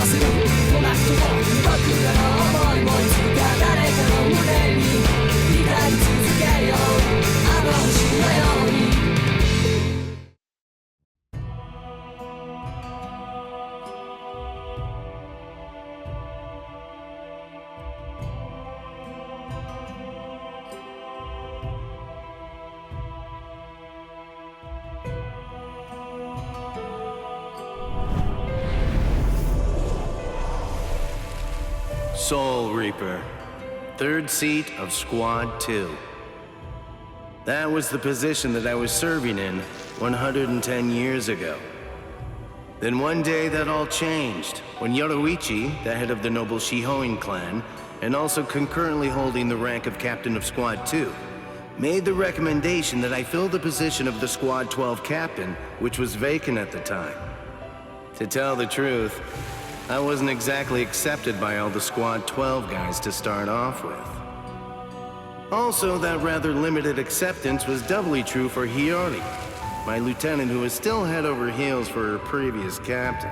するこなくとも僕らの想いもいつか誰かの胸に光り続けようあの星のようにSoul Reaper, third seat of Squad 2. That was the position that I was serving in 110 years ago. Then one day that all changed, when Yoruichi, the head of the noble Shihoin clan, and also concurrently holding the rank of Captain of Squad 2, made the recommendation that I fill the position of the Squad 12 captain, which was vacant at the time. To tell the truth, I wasn't exactly accepted by all the Squad 12 guys to start off with. Also, that rather limited acceptance was doubly true for Hiyori, my lieutenant who was still head over heels for her previous captain.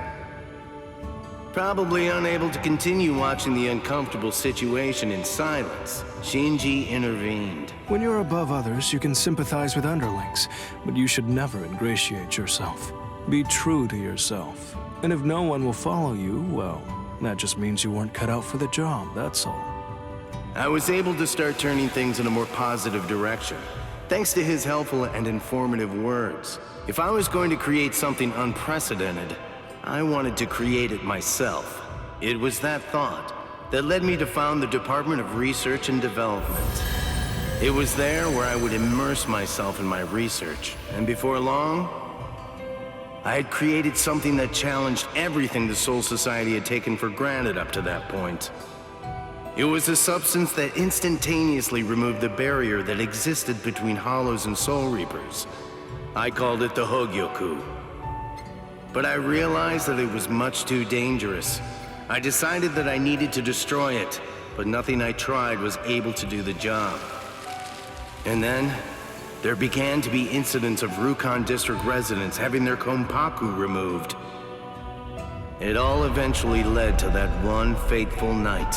Probably unable to continue watching the uncomfortable situation in silence, Shinji intervened. When you're above others, you can sympathize with underlings, but you should never ingratiate yourself. Be true to yourself. And if no one will follow you, well, that just means you weren't cut out for the job, that's all. I was able to start turning things in a more positive direction, thanks to his helpful and informative words. If I was going to create something unprecedented, I wanted to create it myself. It was that thought that led me to found the Department of Research and Development. It was there where I would immerse myself in my research, and before long, I had created something that challenged everything the Soul Society had taken for granted up to that point. It was a substance that instantaneously removed the barrier that existed between Hollows and Soul Reapers. I called it the Hogyoku. But I realized that it was much too dangerous. I decided that I needed to destroy it, but nothing I tried was able to do the job. And then, there began to be incidents of Rukon District residents having their Konpaku removed. It all eventually led to that one fateful night.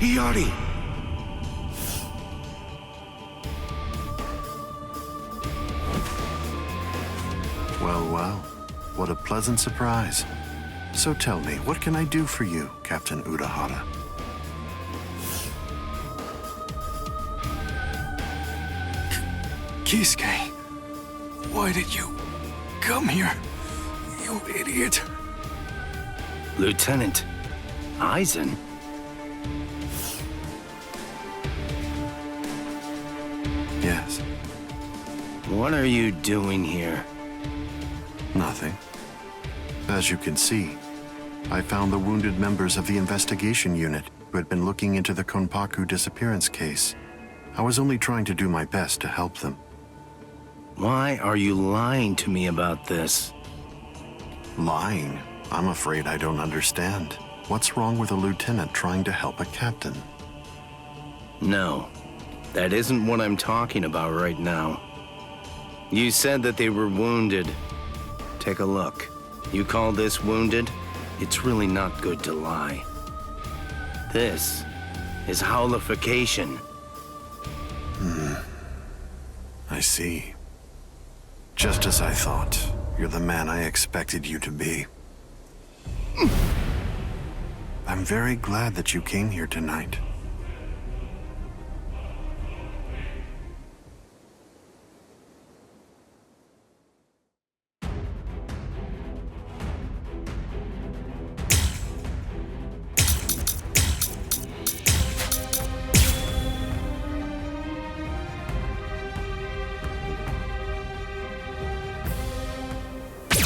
Hiyori! Well, well. What a pleasant surprise. So tell me, what can I do for you, Captain Urahara? Kisuke, why did you come here, you idiot? Lieutenant Aizen? Yes. What are you doing here? Nothing. As you can see, I found the wounded members of the investigation unit who had been looking into the Konpaku disappearance case. I was only trying to do my best to help them. Why are you lying to me about this? Lying? I'm afraid I don't understand. What's wrong with a lieutenant trying to help a captain? No, that isn't what I'm talking about right now. You said that they were wounded. Take a look. You call this wounded? It's really not good to lie. This is howlification. I see. Just as I thought. You're the man I expected you to be. I'm very glad that you came here tonight.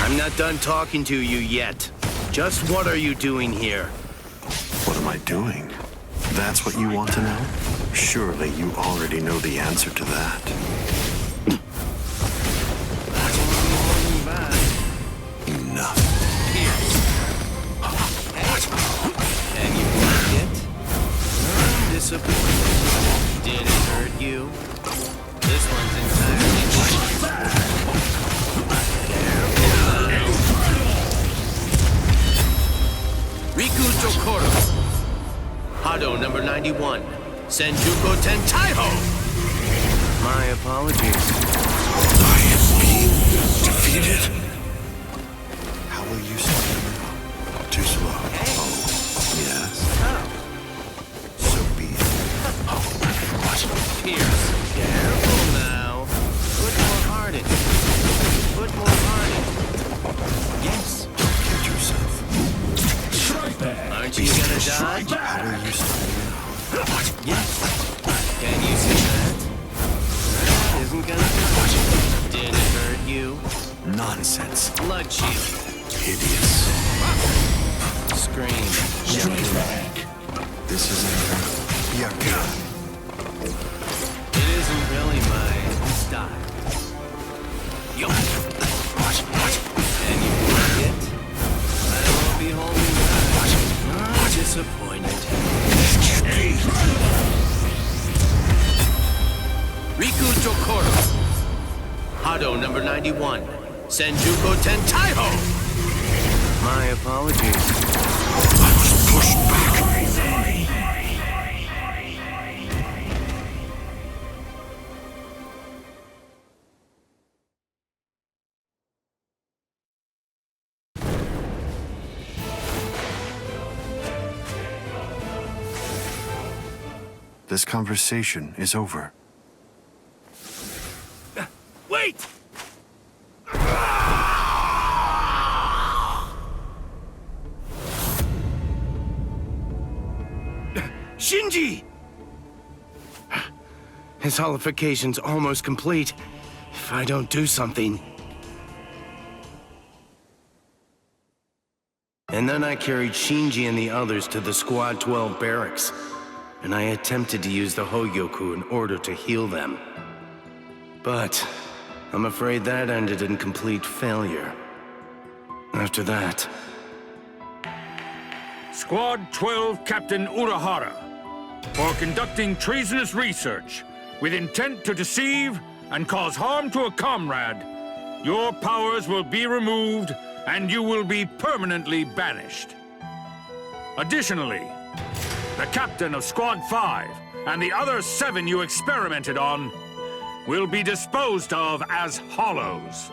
I'm not done talking to you yet. Just what are you doing here? What am I doing? That's what you want to know? Surely you already know the answer to that. Enough. And you like it? I'm disappointed. Did it hurt you? This one's entirely Riku Jokoro. Hado number 91. Senjuko Tentaiho. My apologies. I am being defeated. How will you stop me now? Too slow. Oh, yes. So be it. Oh, what? Pierce, careful now. Put more heart in it. Put more heart in it. Yes. Don't kid yourself. Aren't you gonna dodge? How will you stop me now? What? Yes. Can you see that? That isn't gonna touch. Did it hurt you? Nonsense. Blood shield. Hideous. Scream. This is Yaku. It isn't really my style. Yo. What? And you like it? I won't be holding back. Not disappointed. Riku Jokoro. Hado number 91. Senjuko Tentaiho. My apologies. I was pushed back. This conversation is over. Wait! Shinji! His holification's almost complete. If I don't do something... And then I carried Shinji and the others to the Squad 12 barracks, and I attempted to use the Hogyoku in order to heal them. But I'm afraid that ended in complete failure. After that... Squad 12 Captain Urahara, for conducting treasonous research with intent to deceive and cause harm to a comrade, your powers will be removed and you will be permanently banished. Additionally, the captain of Squad 5 and the other 7 you experimented on will be disposed of as hollows.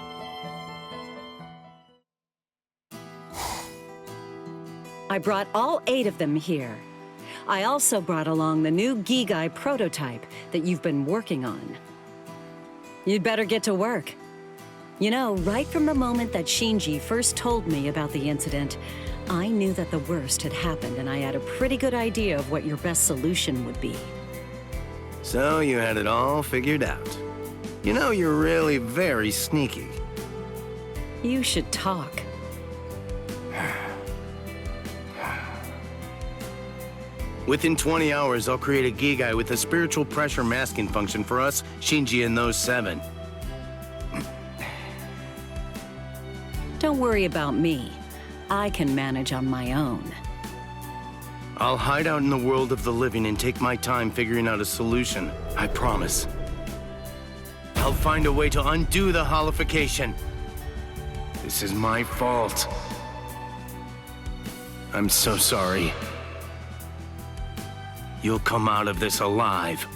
I brought all 8 of them here. I also brought along the new Gigai prototype that you've been working on. You'd better get to work. You know, right from the moment that Shinji first told me about the incident, I knew that the worst had happened and I had a pretty good idea of what your best solution would be. So you had it all figured out. You know, you're really very sneaky. You should talk. Within 20 hours, I'll create a Gigai with a spiritual pressure masking function for us, Shinji, and those 7. Don't worry about me. I can manage on my own. I'll hide out in the world of the living and take my time figuring out a solution. I promise. I'll find a way to undo the holification. This is my fault. I'm so sorry. You'll come out of this alive.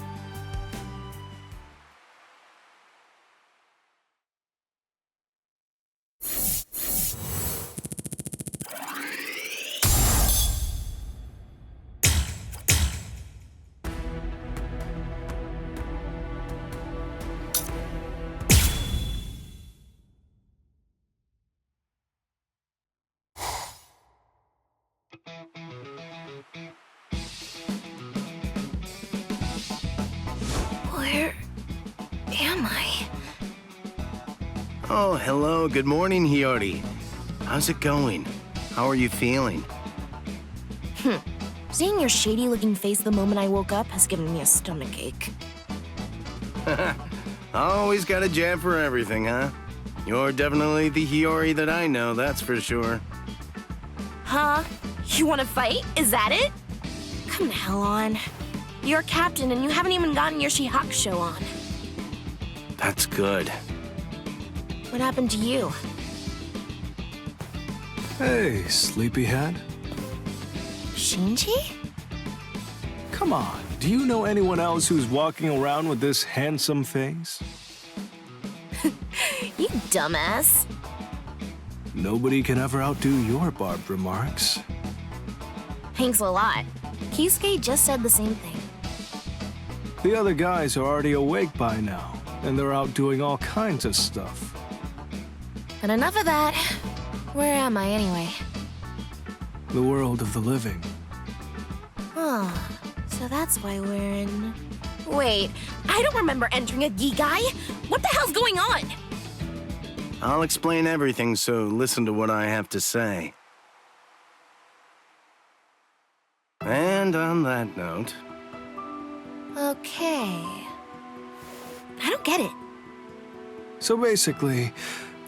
Oh, hello. Good morning, Hiyori. How's it going? How are you feeling? Seeing your shady-looking face the moment I woke up has given me a stomachache. Always got a jab for everything, huh? You're definitely the Hiyori that I know, that's for sure. Huh? You want to fight? Is that it? Come the hell on. You're a captain and you haven't even gotten your Shihakusho on. That's good. What happened to you? Hey, sleepyhead. Shinji? Come on, do you know anyone else who's walking around with this handsome face? You dumbass. Nobody can ever outdo your barbed remarks. Thanks a lot. Kisuke just said the same thing. The other guys are already awake by now, and they're out doing all kinds of stuff. But enough of that. Where am I anyway? The world of the living. Oh, so that's why we're in... Wait, I don't remember entering a Gigai. What the hell's going on? I'll explain everything, so listen to what I have to say. And on that note... Okay. I don't get it. So basically,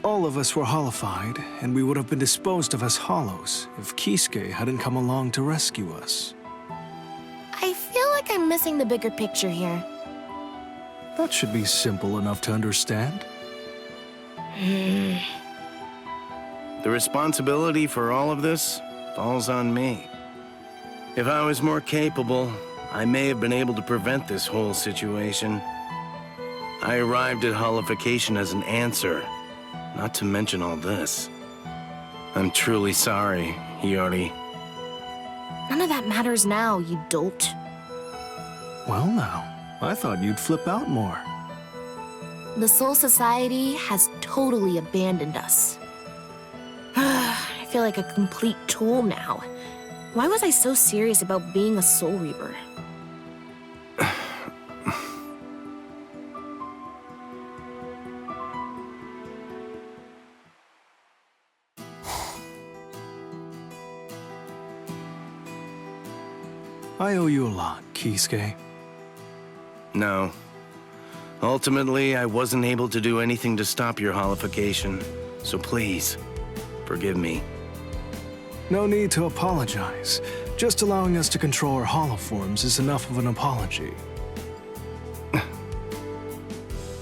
all of us were hollified, and we would have been disposed of as hollows if Kisuke hadn't come along to rescue us. I feel like I'm missing the bigger picture here. That should be simple enough to understand. The responsibility for all of this falls on me. If I was more capable, I may have been able to prevent this whole situation. I arrived at Hollification as an answer, not to mention all this. I'm truly sorry, Hiyori. None of that matters now, you dolt. Well now, I thought you'd flip out more. The Soul Society has totally abandoned us. I feel like a complete tool now. Why was I so serious about being a Soul Reaper? I owe you a lot, Kisuke. No. Ultimately, I wasn't able to do anything to stop your Hollification, so please, forgive me. No need to apologize. Just allowing us to control our holoforms is enough of an apology.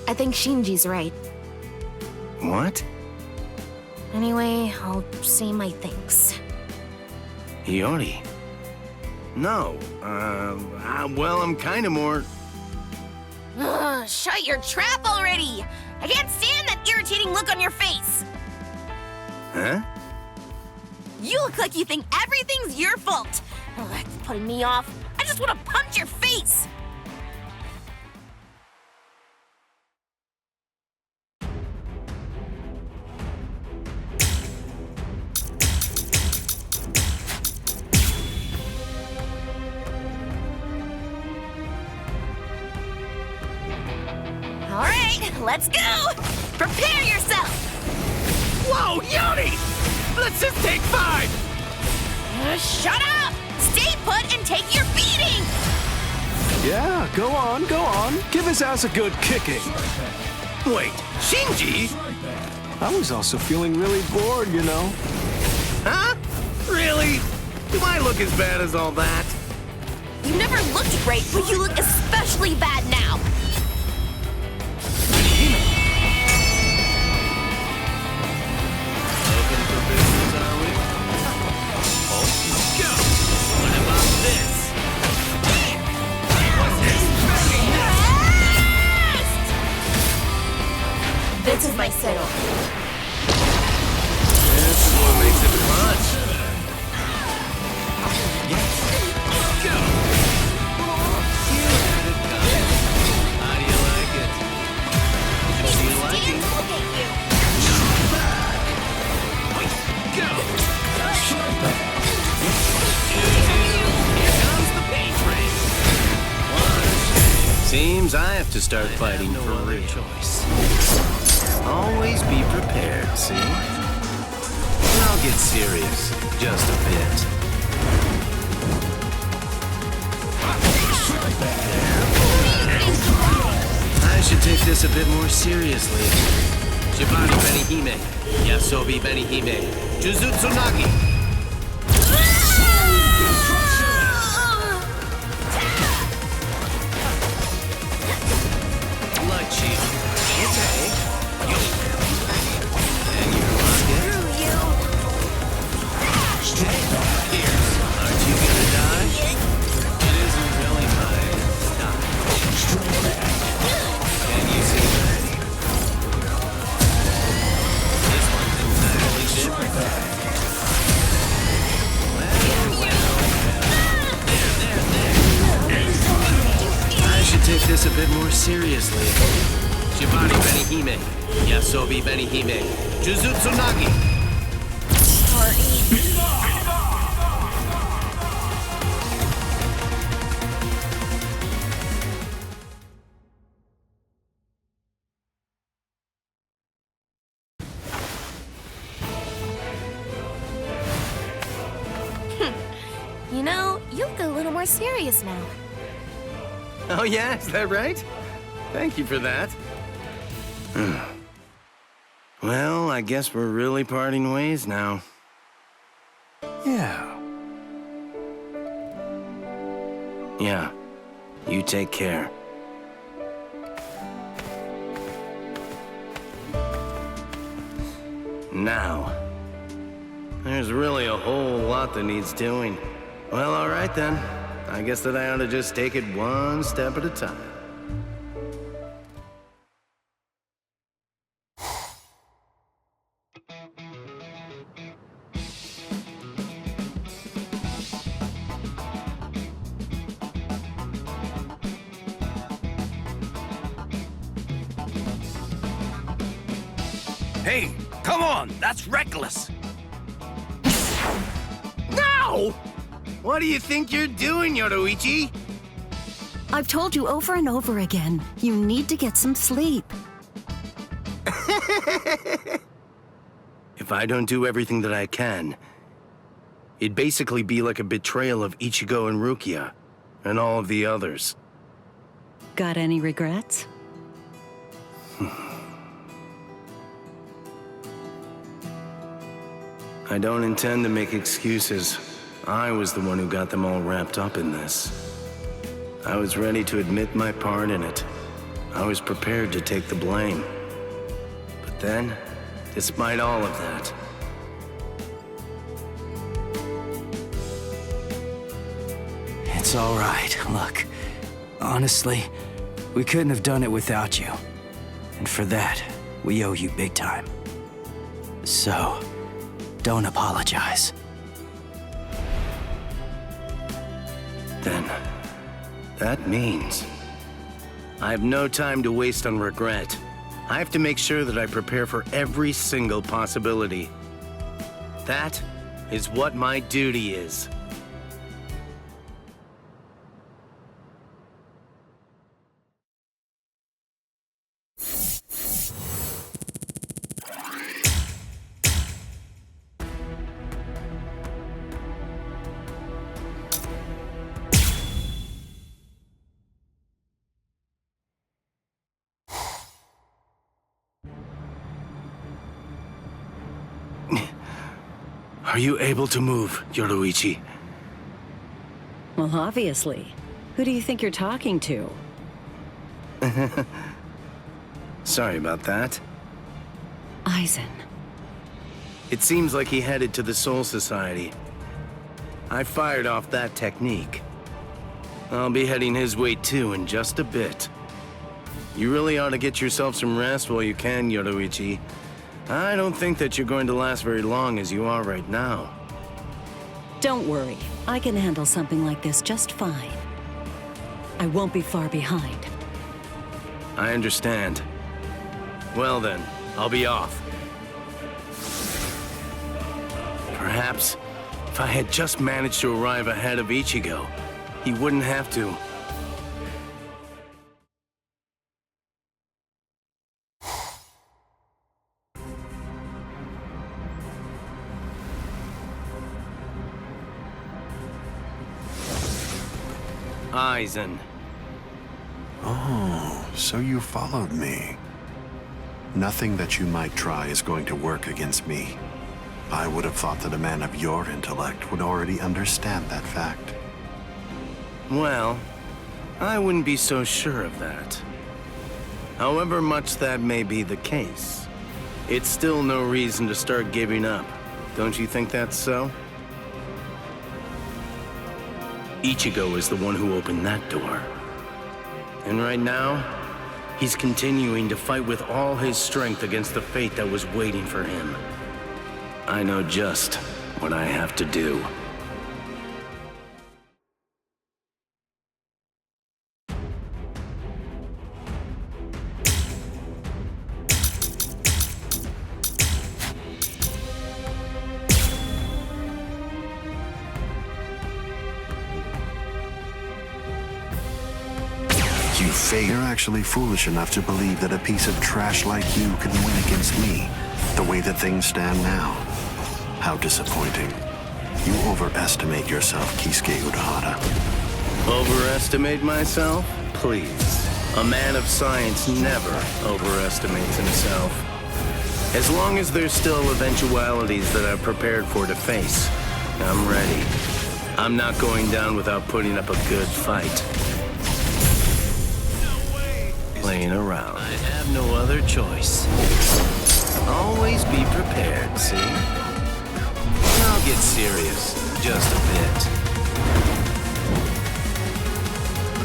I think Shinji's right. What? Anyway, I'll say my thanks. Hiyori? No, well, I'm kinda more... Ugh, shut your trap already! I can't stand that irritating look on your face! Huh? You look like you think everything's your fault! Oh, that's putting me off. I just want to punch your face! All right, let's go! Prepare yourself! Whoa, Yoni! Let's just take 5! Shut up! Stay put and take your beating! Yeah, go on, go on. Give his ass a good kicking. Wait, Shinji? I was also feeling really bored, you know. Huh? Really? Do I look as bad as all that? You never looked great, but you look especially bad now! Open for business, are we? Oh, go! What about this? This is my settle. This is what makes it fun. Yes. Go! You had it coming. How do you like it? Do you like it? Look at you! Go! Here comes the paint train. Seems I have to start fighting for real. Choice. Always be prepared, see? I'll get serious, just a bit. I should take this a bit more seriously. Shibari Benihime, Yasobi Benihime, Jujutsu Nagi. Blood shield. Okay. And you lost it. Here, aren't you gonna dodge? It isn't really my style. Can you see that? This one's entirely different. There. I should take this a bit more seriously. Shibari Benihime, Yasobi Benihime, Jujutsu Nagi. You know, you look a little more serious now. Oh yeah, is that right? Thank you for that. Well, I guess we're really parting ways now. Yeah. Yeah, you take care. Now, there's really a whole lot that needs doing. Well, all right then. I guess that I ought to just take it one step at a time. Hey, come on! That's reckless! No! What do you think you're doing, Yoruichi? I've told you over and over again, you need to get some sleep. If I don't do everything that I can, it'd basically be like a betrayal of Ichigo and Rukia, and all of the others. Got any regrets? I don't intend to make excuses. I was the one who got them all wrapped up in this. I was ready to admit my part in it. I was prepared to take the blame. But then, despite all of that, It's all right. Look, honestly, we couldn't have done it without you. And for that, we owe you big time. So, don't apologize. then that means I have no time to waste on regret. I have to make sure that I prepare for every single possibility. That is what my duty is. Are you able to move, Yoruichi? Well, obviously. Who do you think you're talking to? Sorry about that. Aizen. It seems like he headed to the Soul Society. I fired off that technique. I'll be heading his way too in just a bit. You really ought to get yourself some rest while you can, Yoruichi. I don't think that you're going to last very long as you are right now. Don't worry. I can handle something like this just fine. I won't be far behind. I understand. Well then, I'll be off. Perhaps, if I had just managed to arrive ahead of Ichigo, he wouldn't have to. Aizen. Oh, so you followed me. Nothing that you might try is going to work against me. I would have thought that a man of your intellect would already understand that fact. Well, I wouldn't be so sure of that. However much that may be the case, it's still no reason to start giving up. Don't you think that's so? Ichigo is the one who opened that door. And right now, he's continuing to fight with all his strength against the fate that was waiting for him. I know just what I have to do. You're actually foolish enough to believe that a piece of trash like you can win against me, the way that things stand now. How disappointing. You overestimate yourself, Kisuke Urahara. Overestimate myself? Please. A man of science never overestimates himself. As long as there's still eventualities that I'm prepared for to face, I'm ready. I'm not going down without putting up a good fight. Playing around. I have no other choice. Always be prepared, see? I'll get serious, just a bit.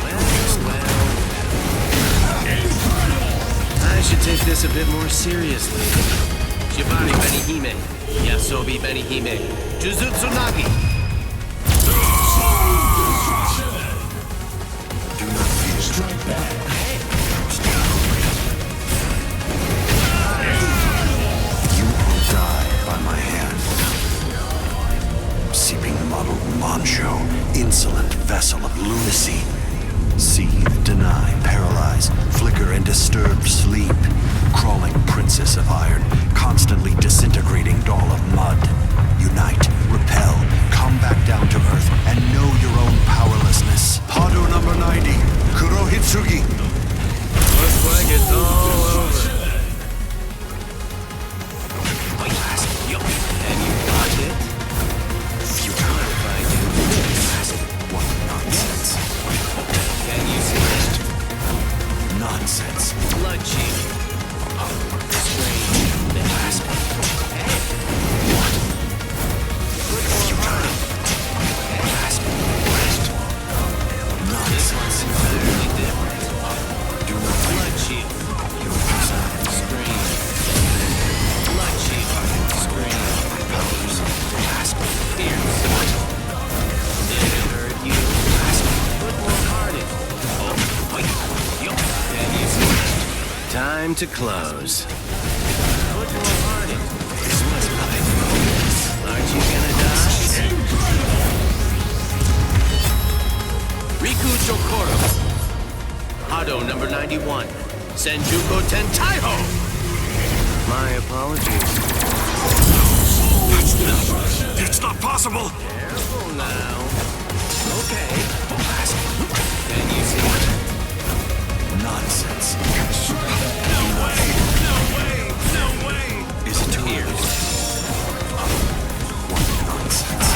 Well. I should take this a bit more seriously. Shibari Benihime, Yasobi Benihime, Jujutsu Nagi. Do not fear. Strike back. My hand. Seeping muddled Mancho, insolent vessel of lunacy. Seethe, deny, paralyze, flicker and disturb sleep. Crawling princess of iron, constantly disintegrating doll of mud. Unite, repel, come back down to earth, and know your own powerlessness. Hado number 90, Kurohitsugi. Looks like it's all over. Nonsense. Blood cheat. Strange. Nonsense. Entirely different. Do not blood shield. Strange. Blood shield. Strange. Pierce. Did it hurt you? Put more heart in. Time to close. Put more heart in. Aren't you gonna die? Riku Chokoro. Hado number 91. Senjuko Tentaiho. My apologies. It's not possible! Careful now. Okay. Can you see it? Nonsense. No way! No way! No way! Is it too Here. What nonsense?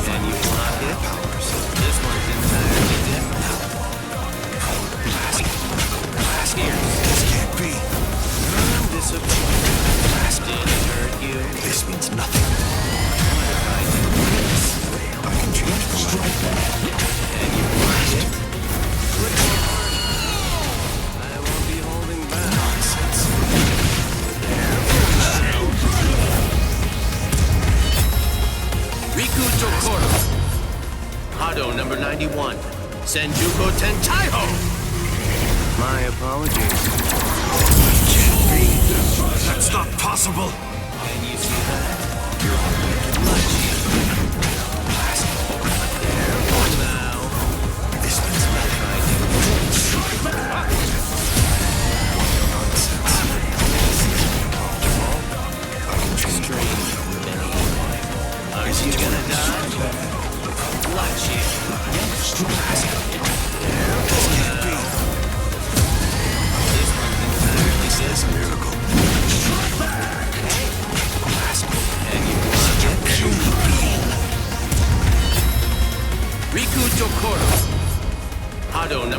Can you block it? This one's entirely different. Here. This can't be. Disappointed. Did it hurt you? This means nothing. What if I do this? I can change the strike back. Can you block it? Put more heart in. I won't be holding back. Nonsense. Riku Chokoro. Hado number 91. Senjuko Tentaiho. My apologies. Can't be. That's not possible. Can you see that? Blood shield. Careful now. This means nothing. Strange. Aren't you gonna die?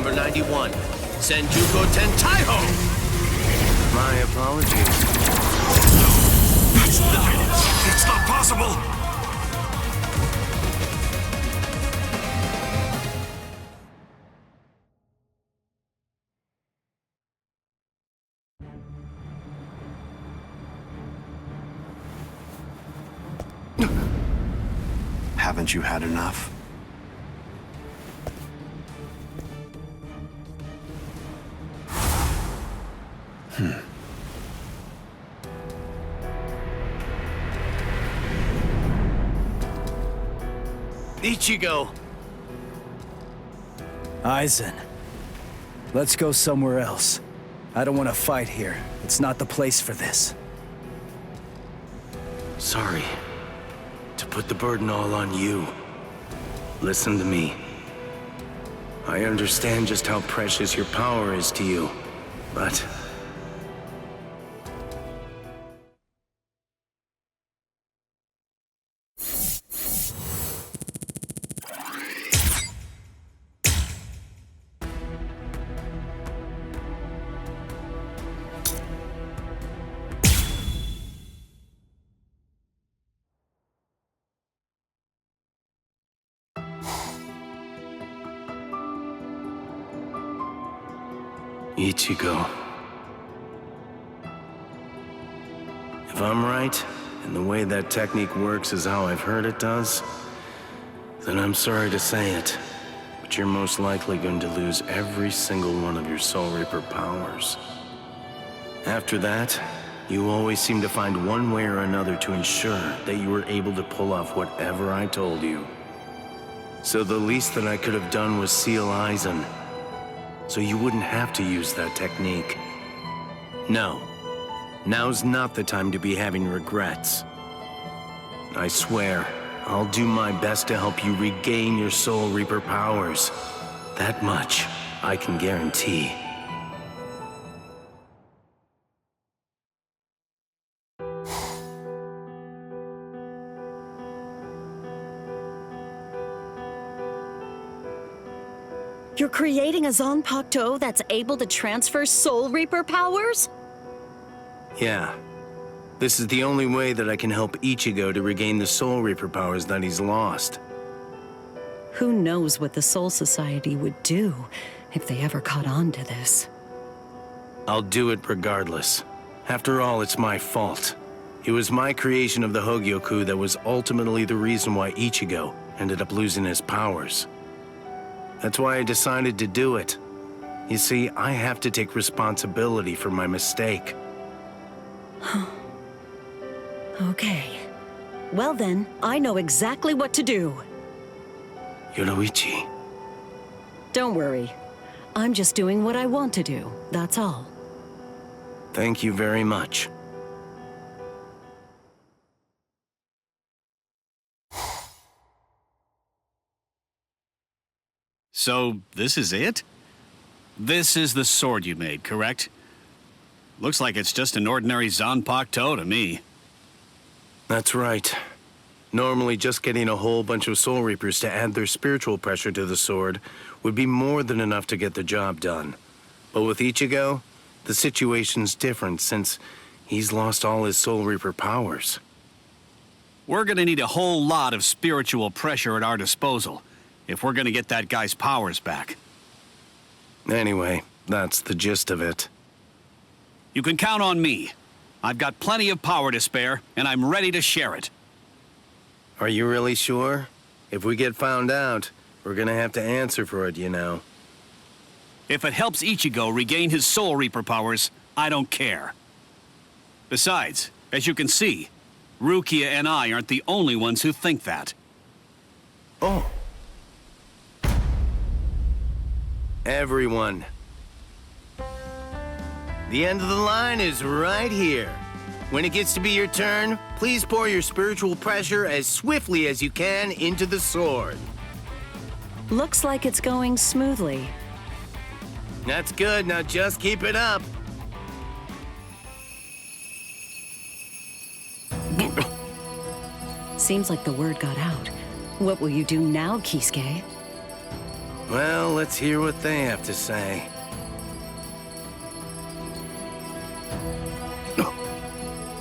number 91, Senjuko Tentaiho! My apologies. It's not possible! Haven't you had enough? Ichigo! Aizen, let's go somewhere else. I don't want to fight here. It's not the place for this. Sorry to put the burden all on you. Listen to me. I understand just how precious your power is to you, but... Ichigo. If I'm right, and the way that technique works is how I've heard it does, then I'm sorry to say it, but you're most likely going to lose every single one of your Soul Reaper powers. After that, you always seem to find one way or another to ensure that you were able to pull off whatever I told you. So the least that I could have done was seal Aizen, so you wouldn't have to use that technique. No, now's not the time to be having regrets. I swear, I'll do my best to help you regain your Soul Reaper powers. That much I can guarantee. You're creating a Zanpakuto that's able to transfer Soul Reaper powers? Yeah. This is the only way that I can help Ichigo to regain the Soul Reaper powers that he's lost. Who knows what the Soul Society would do if they ever caught on to this? I'll do it regardless. After all, it's my fault. It was my creation of the Hogyoku that was ultimately the reason why Ichigo ended up losing his powers. That's why I decided to do it. You see, I have to take responsibility for my mistake. Okay. Well then, I know exactly what to do. Yoruichi. Don't worry. I'm just doing what I want to do, that's all. Thank you very much. So, this is it? This is the sword you made, correct? Looks like it's just an ordinary Zanpakuto to me. That's right. Normally, just getting a whole bunch of Soul Reapers to add their spiritual pressure to the sword would be more than enough to get the job done. But with Ichigo, the situation's different since he's lost all his Soul Reaper powers. We're gonna need a whole lot of spiritual pressure at our disposal if we're gonna get that guy's powers back. Anyway, that's the gist of it. You can count on me. I've got plenty of power to spare, and I'm ready to share it. Are you really sure? If we get found out, we're gonna have to answer for it, you know. If it helps Ichigo regain his Soul Reaper powers, I don't care. Besides, as you can see, Rukia and I aren't the only ones who think that. Oh. Everyone. The end of the line is right here. When it gets to be your turn, please pour your spiritual pressure as swiftly as you can into the sword. Looks like it's going smoothly. That's good, now just keep it up. Seems like the word got out. What will you do now, Kisuke? Well, let's hear what they have to say.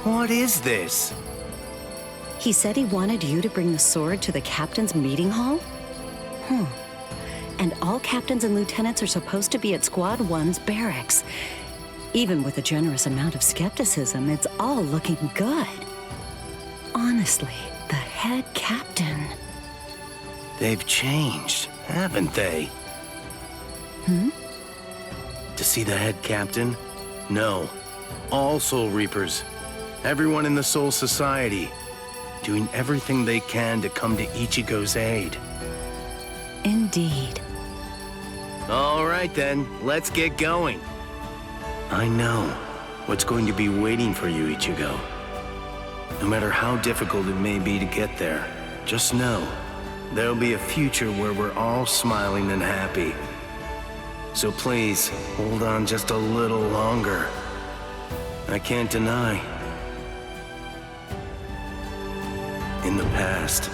What is this? He said he wanted you to bring the sword to the captain's meeting hall? And all captains and lieutenants are supposed to be at Squad 1's barracks. Even with a generous amount of skepticism, it's all looking good. Honestly, the head captain. They've changed, haven't they? To see the head captain? No. All Soul Reapers. Everyone in the Soul Society. Doing everything they can to come to Ichigo's aid. Indeed. All right then, let's get going. I know what's going to be waiting for you, Ichigo. No matter how difficult it may be to get there, just know there'll be a future where we're all smiling and happy. So please, hold on just a little longer. I can't deny. In the past,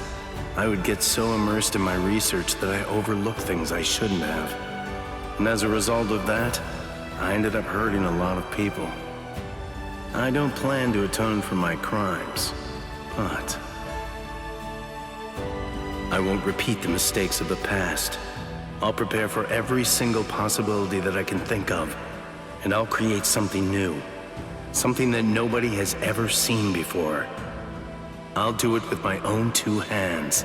I would get so immersed in my research that I overlooked things I shouldn't have. And as a result of that, I ended up hurting a lot of people. I don't plan to atone for my crimes, but I won't repeat the mistakes of the past. I'll prepare for every single possibility that I can think of, and I'll create something new. Something that nobody has ever seen before. I'll do it with my own 2 hands.